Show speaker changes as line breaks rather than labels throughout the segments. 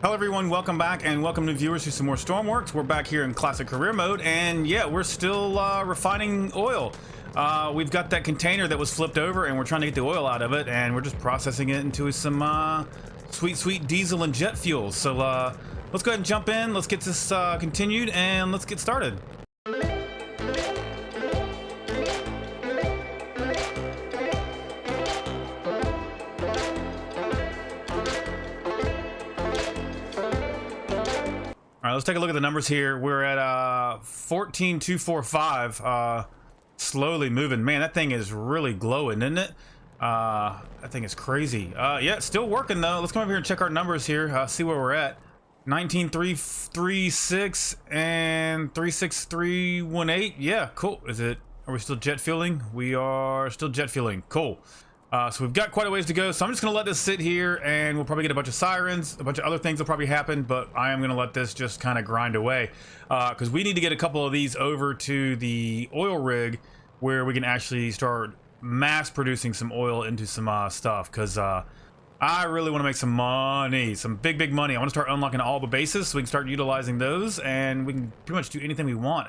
Hello everyone, welcome back and welcome to viewers to some more Stormworks. We're back here in classic career mode and yeah, we're still refining oil. We've got that container that was flipped over and we're trying to get the oil out of it, and we're just processing it into some sweet diesel and jet fuels. So let's go ahead and jump in, let's get this continued, and let's get started. All right, let's take a look at the numbers here. We're at 14,245. Slowly moving. Man, that thing is really glowing, isn't it? That thing is crazy. Yeah, it's still working though. Let's come over here and check our numbers here. See where we're at. 19,336 and 36318. Yeah, cool. Are we still jet fueling? We are still jet fueling. Cool. So we've got quite a ways to go, so I'm just gonna let this sit here, and we'll probably get a bunch of sirens, a bunch of other things will probably happen, but I am gonna let this just kind of grind away, because we need to get a couple of these over to the oil rig where we can actually start mass producing some oil into some stuff, because I really want to make some money, some big money. I want to start unlocking all the bases so we can start utilizing those, and we can pretty much do anything we want.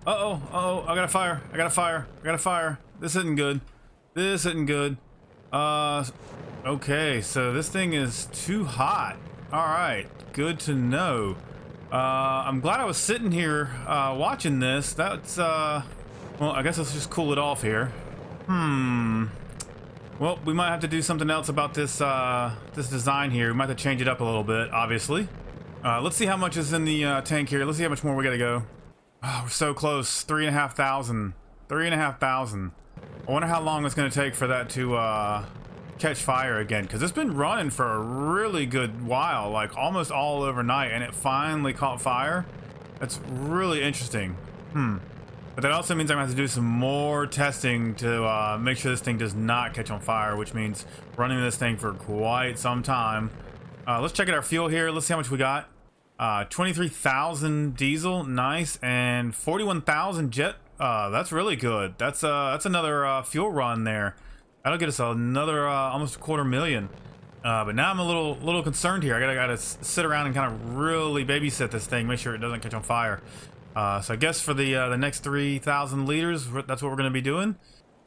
Uh-oh, I got a fire. This isn't good. Okay, so this thing is too hot. All right, good to know. I'm glad I was sitting here watching this. That's well, I guess let's just cool it off here. Well, Well, we might have to do something else about this this design here. We might have to change it up a little bit, obviously. Let's see how much is in the tank here. Let's see how much more we gotta go. Oh, we're so close. 3,500. 3,500. I wonder how long it's gonna take for that to catch fire again, because it's been running for a really good while, like almost all overnight, and it finally caught fire. That's really interesting. But that also means I'm gonna have to do some more testing to make sure this thing does not catch on fire, which means running this thing for quite some time. Let's check out our fuel here. Let's see how much we got. 23,000 diesel, nice, and 41,000 jet. That's really good. That's another fuel run there. That'll get us another almost $250,000. But now I'm a little concerned here. I gotta sit around and kind of really babysit this thing, make sure it doesn't catch on fire. So I guess for the next 3,000 liters, that's what we're going to be doing.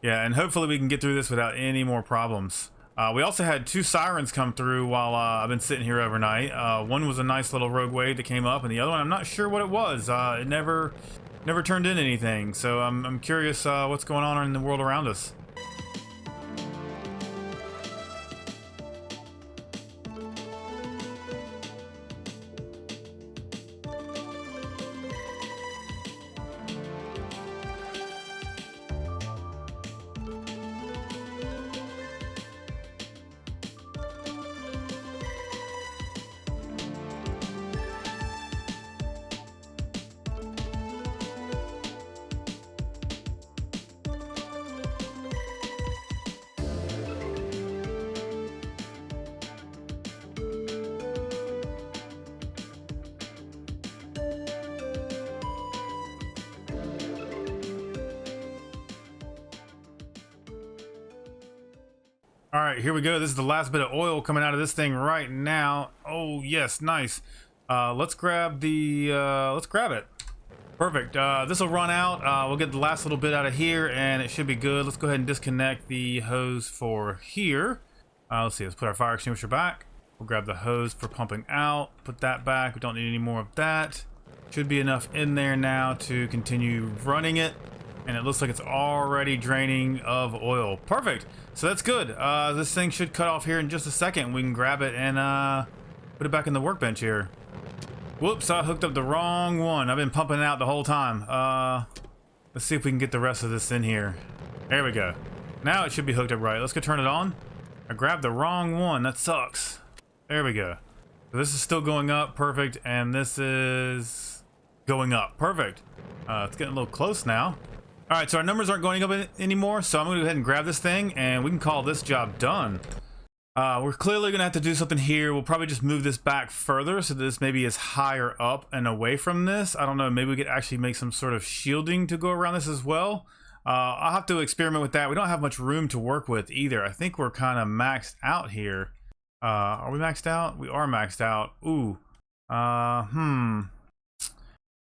Yeah, and hopefully we can get through this without any more problems. We also had 2 sirens come through while I've been sitting here overnight. One was a nice little rogue wave that came up, and the other one, I'm not sure what it was. It never turned in anything. So I'm curious what's going on in the world around us. All right, here we go. This is the last bit of oil coming out of this thing right now. Oh yes, nice. Let's grab the let's grab it. Perfect. This will run out. We'll get the last little bit out of here and it should be good. Let's go ahead and disconnect the hose for here. Let's see, let's put our fire extinguisher back. We'll grab the hose for pumping out, put that back. We don't need any more of that. Should be enough in there now to continue running it. And it looks like it's already draining of oil. Perfect. So that's good. This thing should cut off here in just a second. We can grab it and put it back in the workbench here. Whoops, I hooked up the wrong one. I've been pumping it out the whole time. Let's see if we can get the rest of this in here. There we go. Now it should be hooked up right. Let's go turn it on. I grabbed the wrong one. That sucks. There we go. So this is still going up. Perfect. And this is going up. Perfect. It's getting a little close now. All right, so our numbers aren't going up anymore, so I'm gonna go ahead and grab this thing and we can call this job done. We're clearly gonna have to do something here. We'll probably just move this back further so that this maybe is higher up and away from this. I don't know, maybe we could actually make some sort of shielding to go around this as well. I'll have to experiment with that. We don't have much room to work with either. I think we're kind of maxed out here. Are we maxed out? We are maxed out. Ooh.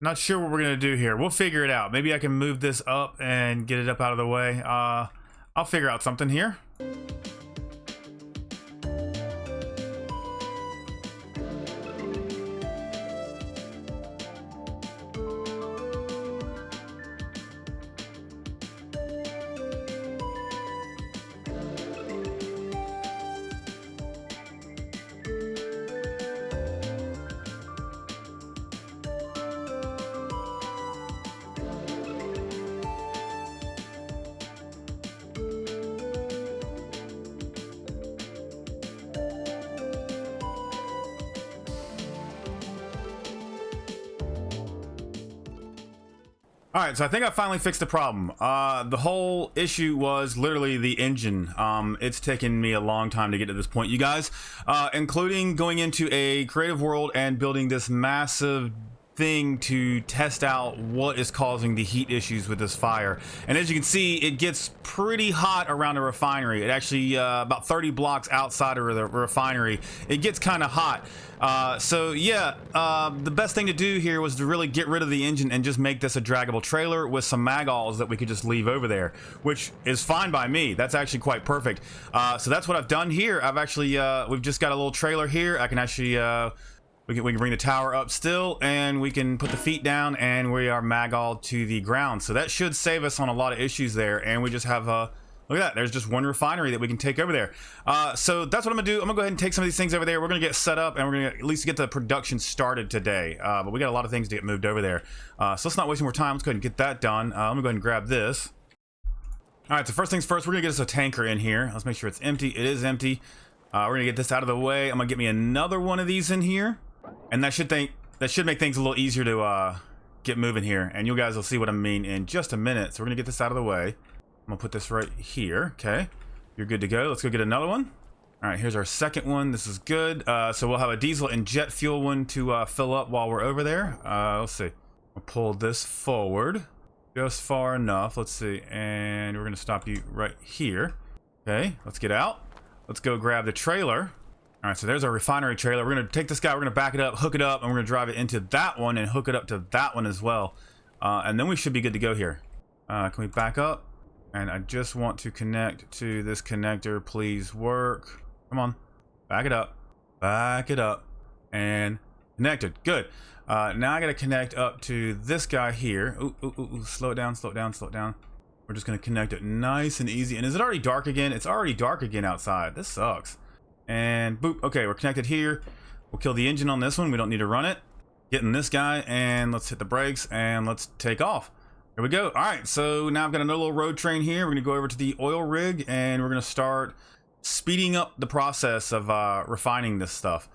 Not sure what we're gonna do here. We'll figure it out. Maybe I can move this up and get it up out of the way. I'll figure out something here. All right, so I think I finally fixed the problem. The whole issue was literally the engine. It's taken me a long time to get to this point, you guys, including going into a creative world and building this massive thing to test out what is causing the heat issues with this fire. And as you can see, it gets pretty hot around the refinery. It actually about 30 blocks outside of the refinery, it gets kind of hot. So yeah, the best thing to do here was to really get rid of the engine and just make this a draggable trailer with some mag-alls that we could just leave over there, which is fine by me. That's actually quite perfect. So that's what I've done here. I've actually we've just got a little trailer here. I can actually we can bring the tower up still, and we can put the feet down, and we are mag-alled to the ground. So that should save us on a lot of issues there, and we just have a Look at that. There's just one refinery that we can take over there. So that's what I'm gonna do. I'm gonna go ahead and take some of these things over there. We're gonna get set up and we're gonna at least get the production started today. But we got a lot of things to get moved over there. So let's not waste more time. Let's go ahead and get that done. I'm gonna go ahead and grab this. All right, so first things first, we're gonna get us a tanker in here. Let's make sure it's empty. It is empty. We're gonna get this out of the way. I'm gonna get me another one of these in here, and that should make things a little easier to get moving here. And you guys will see what I mean in just a minute. So we're gonna get this out of the way. I'm gonna put this right here. Okay, you're good to go. Let's go get another one. All right, here's our second one. This is good. So we'll have a diesel and jet fuel one to fill up while we're over there. Let's see. I'll pull this forward just far enough. Let's see, and we're gonna stop you right here. Okay, let's get out. Let's go grab the trailer. All right, so there's our refinery trailer. We're gonna take this guy, we're gonna back it up, hook it up, and we're gonna drive it into that one and hook it up to that one as well. And then we should be good to go here. Can we back up? And I just want to connect to this connector. Please work. Come on, back it up, and connected. Good. Now I gotta connect up to this guy here. Ooh, slow it down. We're just gonna connect it nice and easy. And is it already dark again? It's already dark again outside. This sucks. And boop. Okay, we're connected here. We'll kill the engine on this one. We don't need to run it. Getting this guy, and let's hit the brakes and let's take off. Here we go. All right, so now I've got another little road train here. We're gonna go over to the oil rig and we're gonna start speeding up the process of refining this stuff.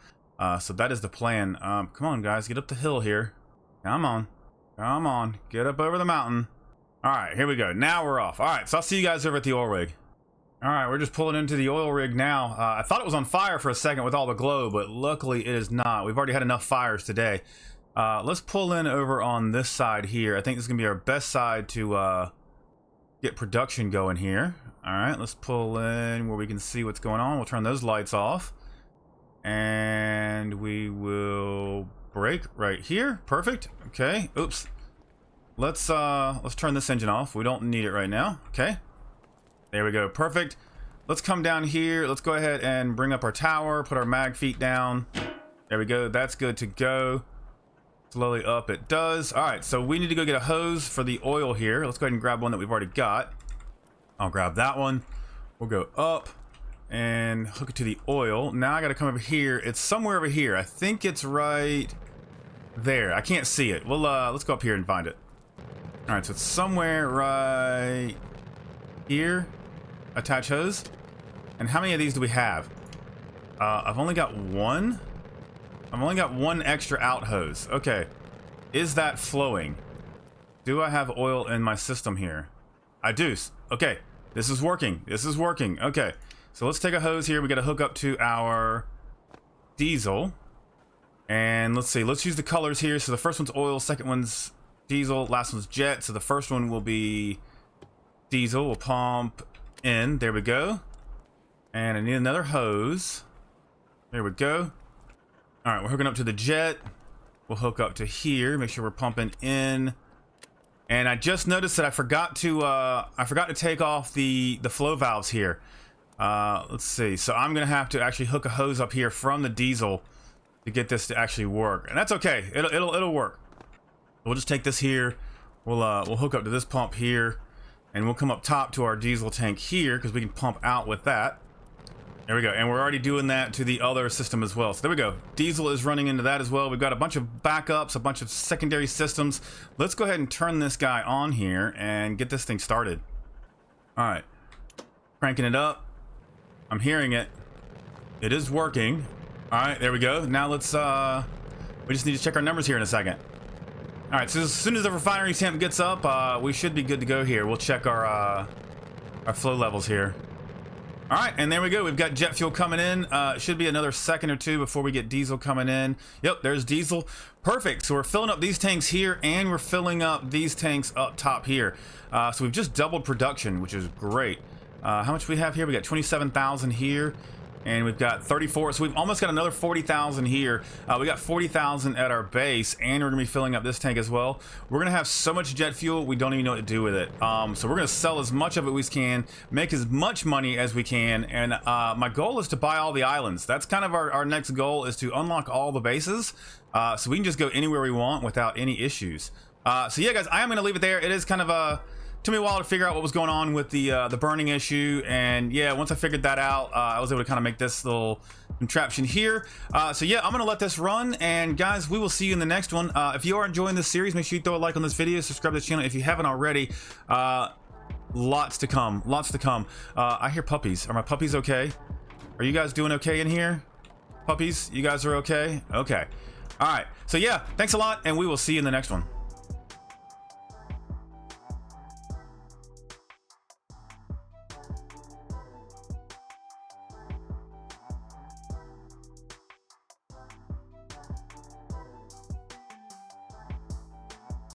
So that is the plan. Come on, guys, get up the hill here. Come on, get up over the mountain. All right, here we go. Now we're off. All right, so I'll see you guys over at the oil rig. All right, we're just pulling into the oil rig now. I thought it was on fire for a second with all the glow, but luckily it is not. We've already had enough fires today. Let's pull in over on this side here. I think this is gonna be our best side to get production going here. All right, let's pull in where we can see what's going on. We'll turn those lights off. And we will brake right here. Perfect. Okay, oops. Let's turn this engine off. We don't need it right now. Okay, there we go. Perfect. Let's come down here. Let's go ahead and bring up our tower, put our mag feet down. There we go. That's good to go. Slowly up it does. All right, so we need to go get a hose for the oil here. Let's go ahead and grab one that we've already got. I'll grab that one. We'll go up and hook it to the oil. Now I got to come over here. It's somewhere over here. I think it's right there. I can't see it. Well, let's go up here and find it. All right, so it's somewhere right here. Attach hose. And how many of these do we have? I've only got one. I've only got one extra out hose. Okay, is that flowing? Do I have oil in my system here? I do. Okay, this is working. Okay, so let's take a hose here. We got to hook up to our diesel. And let's see, let's use the colors here. So the first one's oil, second one's diesel, last one's jet. So the first one will be diesel. We'll pump in. There we go. And I need another hose. There we go. All right, we're hooking up to the jet. We'll hook up to here. Make sure we're pumping in. And I just noticed that I forgot to take off the flow valves here. Let's see. So I'm gonna have to actually hook a hose up here from the diesel to get this to actually work. And that's okay. It'll work. We'll just take this here. We'll hook up to this pump here, and we'll come up top to our diesel tank here because we can pump out with that. There we go. And we're already doing that to the other system as well. So there we go. Diesel is running into that as well. We've got a bunch of backups, a bunch of secondary systems. Let's go ahead and turn this guy on here and get this thing started. All right. Cranking it up. I'm hearing it. It is working. All right, there we go. Now let's, we just need to check our numbers here in a second. All right, so as soon as the refinery temp gets up, we should be good to go here. We'll check our flow levels here. All right, and there we go. We've got jet fuel coming in. It should be another second or two before we get diesel coming in. Yep, there's diesel. Perfect. So we're filling up these tanks here, and we're filling up these tanks up top here. So we've just doubled production, which is great. How much we have here? We got 27,000 here, and we've got 34. So we've almost got another 40,000 here. We got 40,000 at our base, and we're gonna be filling up this tank as well. We're gonna have so much jet fuel, we don't even know what to do with it. So we're gonna sell as much of it as we can, make as much money as we can, and my goal is to buy all the islands. That's kind of our next goal, is to unlock all the bases, so we can just go anywhere we want without any issues. So yeah, guys, I am gonna leave it there. It is kind of a took me a while to figure out what was going on with the burning issue, and yeah, once I figured that out, I was able to kind of make this little contraption here. So yeah, I'm gonna let this run, and guys, we will see you in the next one. If you are enjoying this series, make sure you throw a like on this video, subscribe to the channel if you haven't already. Lots to come, lots to come. I hear puppies. Are my puppies okay? Are you guys doing okay in here? Puppies, you guys are okay? Okay. All right, so yeah, thanks a lot, and we will see you in the next one.